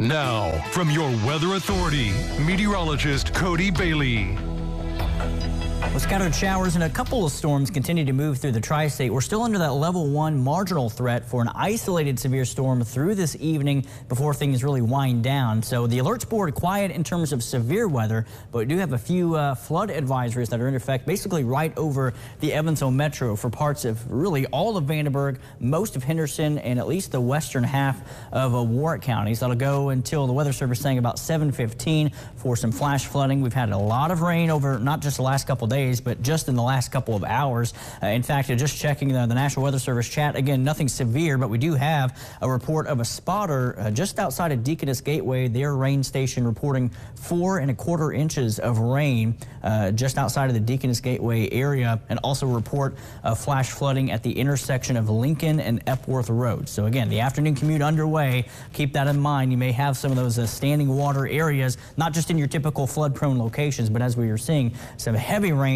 Now, from your weather authority, meteorologist Cody Bailey. Well, scattered showers and a couple of storms continue to move through the tri-state. We're still under that level 1 marginal threat for an isolated severe storm through this evening before things really wind down. So the alerts board quiet in terms of severe weather, but we do have a few flood advisories that are in effect basically right over the Evansville metro for parts of really all of Vandenberg, most of Henderson, and at least the western half of Warwick counties. That'll go until the Weather Service saying about 7:15 for some flash flooding. We've had a lot of rain over not just the last couple of days, but just in the last couple of hours. In fact, just checking the National Weather Service chat, again, nothing severe, but we do have a report of a spotter just outside of Deaconess Gateway, their rain station, reporting 4 1/4 inches of rain just outside of the Deaconess Gateway area, and also a report of flash flooding at the intersection of Lincoln and Epworth Road. So again, the afternoon commute underway. Keep that in mind. You may have some of those standing water areas, not just in your typical flood-prone locations, but as we are seeing some heavy rain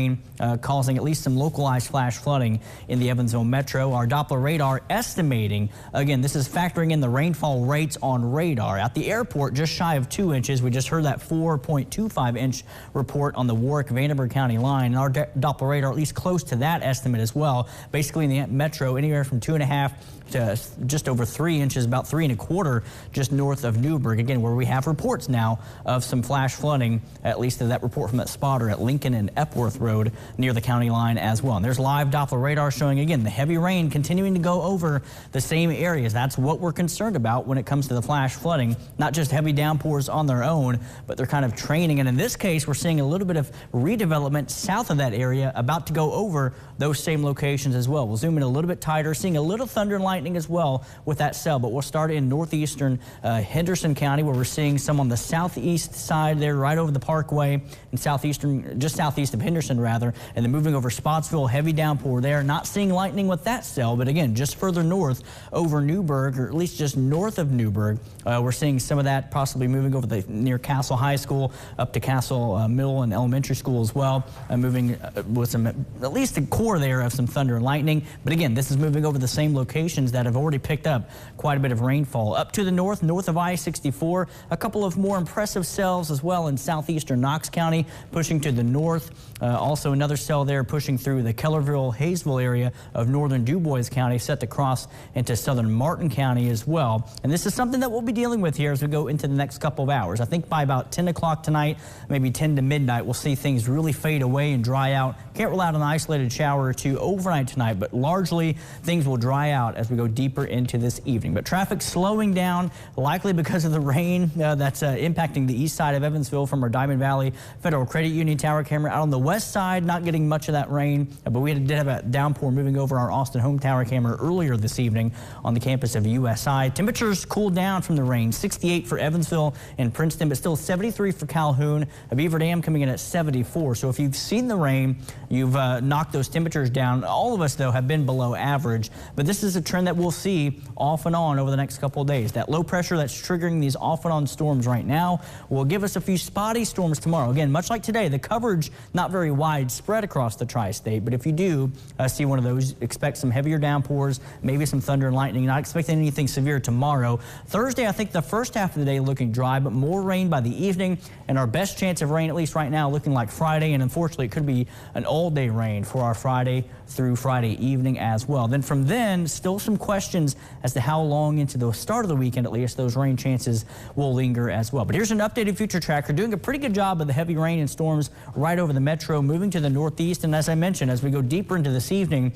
causing at least some localized flash flooding in the Evansville metro. Our Doppler radar estimating, again, this is factoring in the rainfall rates on radar. At the airport, just shy of 2 inches. We just heard that 4.25 inch report on the Warwick-Vandenberg County line. And our Doppler radar at least close to that estimate as well. Basically in the metro, anywhere from 2.5 to just over 3 inches, about 3 1/4 just north of Newburgh. Again, where we have reports now of some flash flooding, at least of that report from that spotter at Lincoln and Epworth Road near the county line as well. And there's live Doppler radar showing, again, the heavy rain continuing to go over the same areas. That's what we're concerned about when it comes to the flash flooding. Not just heavy downpours on their own, but they're kind of training. And in this case, we're seeing a little bit of redevelopment south of that area about to go over those same locations as well. We'll zoom in a little bit tighter, seeing a little thunder and lightning as well with that cell, but we'll start in northeastern Henderson County, where we're seeing some on the southeast side there, right over the Parkway, and southeastern, just southeast of Henderson rather, and then moving over Spotsville, heavy downpour there. Not seeing lightning with that cell, but again, just further north over Newburgh, or at least just north of Newburgh, we're seeing some of that possibly moving over near Castle High School up to Castle Middle and Elementary School as well, moving with some, at least a core there of some thunder and lightning. But again, this is moving over the same locations that have already picked up quite a bit of rainfall. Up to the north of I-64, a couple of more impressive cells as well in southeastern Knox County, pushing to the north. Also another cell there pushing through the Kellerville-Hayesville area of northern DuBois County, set to cross into southern Martin County as well. And this is something that we'll be dealing with here as we go into the next couple of hours. I think by about 10 o'clock tonight, maybe 10 to midnight, we'll see things really fade away and dry out. Can't rule out an isolated shower or two overnight tonight, but largely things will dry out as we go deeper into this evening. But traffic slowing down, likely because of the rain that's impacting the east side of Evansville from our Diamond Valley Federal Credit Union tower camera. Out on the west side, not getting much of that rain, but we did have a downpour moving over our Austin Home Tower camera earlier this evening on the campus of USI. Temperatures cooled down from the rain, 68 for Evansville and Princeton, but still 73 for Calhoun. Beaver Dam coming in at 74. So if you've seen the rain, you've knocked those temperatures down. All of us, though, have been below average, but this is a trend that we'll see off and on over the next couple of days. That low pressure that's triggering these off and on storms right now will give us a few spotty storms tomorrow. Again, much like today, the coverage not very widespread across the tri-state, but if you do see one of those, expect some heavier downpours, maybe some thunder and lightning. Not expecting anything severe tomorrow. Thursday, I think the first half of the day looking dry, but more rain by the evening, and our best chance of rain, at least right now, looking like Friday, and unfortunately it could be an all-day rain for our Friday through Friday evening as well. Then from then, still some questions as to how long into the start of the weekend, at least, those rain chances will linger as well. But here's an updated future tracker doing a pretty good job of the heavy rain and storms right over the metro, moving to the northeast. And as I mentioned, as we go deeper into this evening,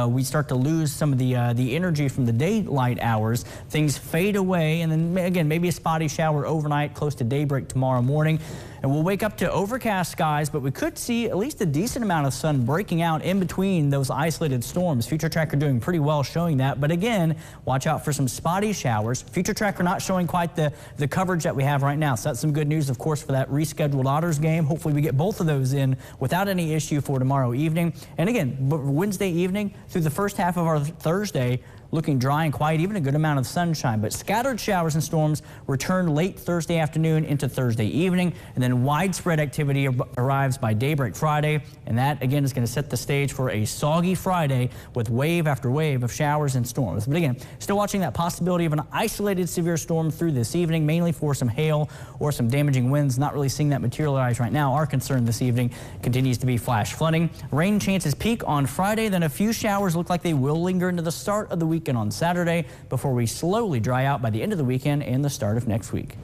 we start to lose some of the energy from the daylight hours. Things fade away, and then again, maybe a spotty shower overnight close to daybreak tomorrow morning. And we'll wake up to overcast skies, but we could see at least a decent amount of sun breaking out in between those isolated storms. Future Tracker doing pretty well showing that. But again, watch out for some spotty showers. Future Tracker not showing quite the coverage that we have right now. So that's some good news, of course, for that rescheduled Otters game. Hopefully we get both of those in without any issue for tomorrow evening. And again, Wednesday evening through the first half of our Thursday, looking dry and quiet, even a good amount of sunshine. But scattered showers and storms return late Thursday afternoon into Thursday evening, and then widespread activity arrives by daybreak Friday. And that, again, is going to set the stage for a soggy Friday with wave after wave of showers and storms. But again, still watching that possibility of an isolated severe storm through this evening, mainly for some hail or some damaging winds. Not really seeing that materialize right now. Our concern this evening continues to be flash flooding. Rain chances peak on Friday, then a few showers look like they will linger into the start of the weekend on Saturday before we slowly dry out by the end of the weekend and the start of next week.